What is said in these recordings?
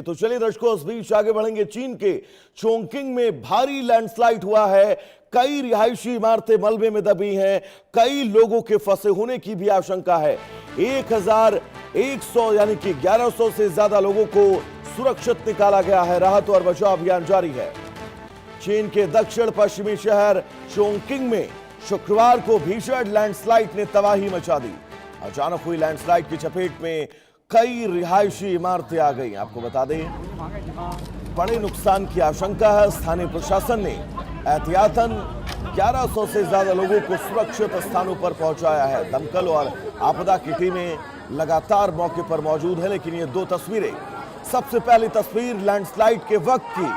तो चलिए दर्शकों, इस बीच आगे बढ़ेंगे। चीन के चोंगकिंग में भारी लैंडस्लाइड हुआ है। कई रिहायशी इमारतें मलबे में दबी हैं। कई लोगों के फंसे होने की भी आशंका है। 1100 यानी कि 1100 से ज्यादा लोगों को सुरक्षित निकाला गया है। राहत और बचाव अभियान जारी है। चीन के दक्षिण पश्चिमी शहर चोंगकिंग में शुक्रवार को भीषण लैंडस्लाइड ने तबाही मचा दी। अचानक हुई लैंडस्लाइड की चपेट में कई रिहायशी इमारतें आ गई। आपको बता दें, बड़े नुकसान की आशंका है। स्थानीय प्रशासन ने एहतियातन 1100 से ज्यादा लोगों को सुरक्षित स्थानों पर पहुंचाया है। दमकल और आपदा की टीमें लगातार मौके पर मौजूद है। लेकिन ये दो तस्वीरें, सबसे पहली तस्वीर लैंडस्लाइड के वक्त की।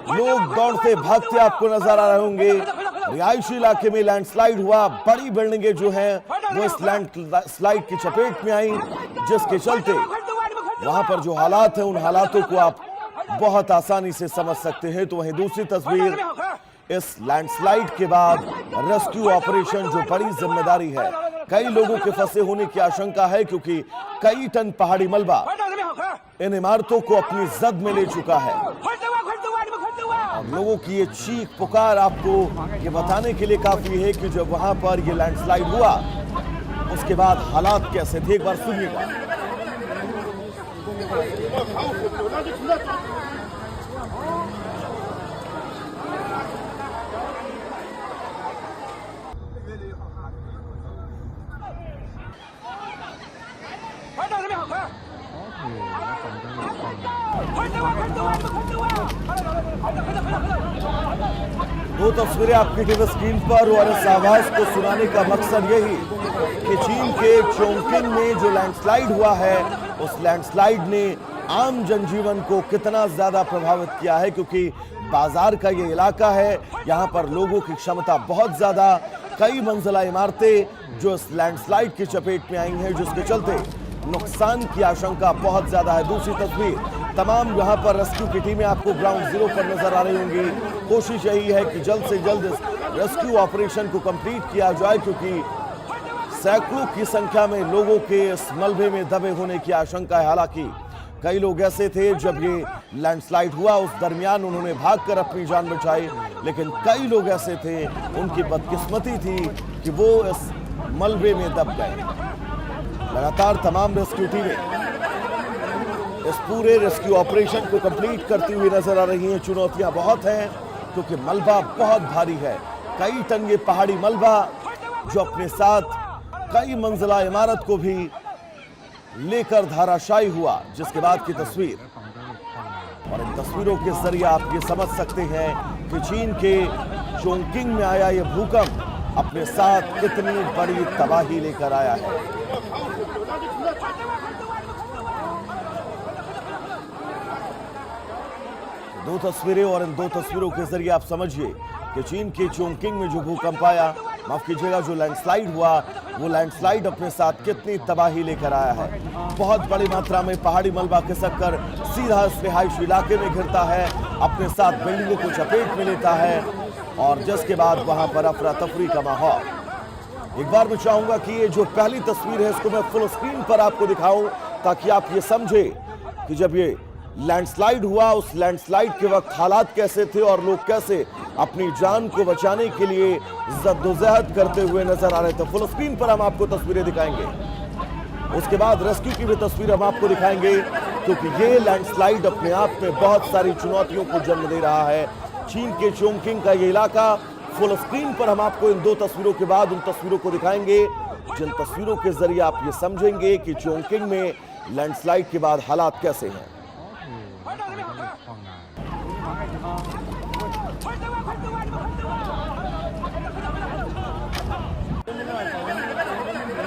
लोग दौड़ते भागते आपको नजर आ रहे होंगे। रिहायशी इलाके में लैंडस्लाइड हुआ। बड़ी बिल्डिंगें जो हैं वो इस लैंडस्लाइड की चपेट में आई, जिसके चलते वहां पर जो हालात हैं उन हालातों को आप बहुत आसानी से समझ सकते हैं। तो वहीं दूसरी तस्वीर, इस लैंडस्लाइड के बाद रेस्क्यू ऑपरेशन, जो बड़ी जिम्मेदारी है। कई लोगों के फंसे होने की आशंका है क्योंकि कई टन पहाड़ी मलबा इन इमारतों को अपनी जद में ले चुका है। और लोगों की ये चीख पुकार आपको ये बताने के लिए काफी है कि जब वहां पर ये लैंडस्लाइड हुआ उसके बाद हालात कैसे थे। एक बार सुनिएगा। दो तस्वीरें आपकी टीवी स्क्रीन पर, और इस आवाज को सुनाने का मकसद यही कि चीन के चोंगकिंग में जो लैंडस्लाइड हुआ है उस लैंडस्लाइड ने आम जनजीवन को कितना ज्यादा प्रभावित किया है। क्योंकि बाजार का ये इलाका है, यहाँ पर लोगों की क्षमता बहुत ज्यादा। कई मंजिला इमारतें जो इस लैंडस्लाइड की चपेट में आई हैं, जिसके चलते नुकसान की आशंका बहुत ज्यादा है। दूसरी तस्वीर, तमाम यहाँ पर रेस्क्यू की टीमें आपको ग्राउंड जीरो पर नजर आ रही होंगी। कोशिश यही है कि जल्द से जल्द इस रेस्क्यू ऑपरेशन को कंप्लीट किया जाए, क्योंकि सैकड़ों की संख्या में लोगों के इस मलबे में दबे होने की आशंका है। हालांकि कई लोग ऐसे थे, जब ये लैंडस्लाइड हुआ उस दरमियान उन्होंने भागकर अपनी जान बचाई। लेकिन कई लोग ऐसे थे, उनकी बदकिस्मती थी कि वो इस मलबे में दब गए। लगातार तमाम रेस्क्यू टीमें इस पूरे रेस्क्यू ऑपरेशन को कंप्लीट करती हुई नजर आ रही हैं। चुनौतियां बहुत हैं क्योंकि मलबा बहुत भारी है। कई टन ये पहाड़ी मलबा जो अपने साथ कई मंजिला इमारत को भी लेकर धाराशायी हुआ, जिसके बाद की तस्वीर। और इन तस्वीरों के जरिए आप ये समझ सकते हैं कि चीन के चोंगकिंग में आया ये भूकंप अपने साथ कितनी बड़ी तबाही लेकर आया है। दो तस्वीरें, और इन दो तस्वीरों के जरिए आप समझिए कि चीन के चोंगकिंग में जो भूकंप आया, माफ कीजिएगा, जो लैंडस्लाइड हुआ, वो लैंडस्लाइड अपने साथ कितनी तबाही लेकर आया है। बहुत बड़ी मात्रा में पहाड़ी मलबा खिसक कर सीधा इस रिहायशी इलाके में गिरता है, अपने साथ बिल्डिंगों को चपेट में लेता है, और जिसके बाद वहां पर अफरा तफरी का माहौल। एक बार मैं चाहूंगा कि ये जो पहली तस्वीर है इसको मैं फुल स्क्रीन पर आपको दिखाऊं, ताकि आप ये समझे कि जब ये लैंडस्लाइड हुआ उस लैंडस्लाइड के वक्त हालात कैसे थे और लोग कैसे अपनी जान को बचाने के लिए जद्दोजहद करते हुए नजर आ रहे थे। फुल स्क्रीन पर हम आपको तस्वीरें दिखाएंगे, उसके बाद रेस्क्यू की भी तस्वीर हम आपको दिखाएंगे, क्योंकि ये लैंडस्लाइड अपने आप में बहुत सारी चुनौतियों को जन्म दे रहा है। चीन के चोंगकिंग का ये इलाका, फुल स्क्रीन पर हम आपको इन दो तस्वीरों के बाद उन तस्वीरों को दिखाएंगे, जिन तस्वीरों के जरिए आप ये समझेंगे कि चोंगकिंग में लैंडस्लाइड के बाद हालात कैसे हैं।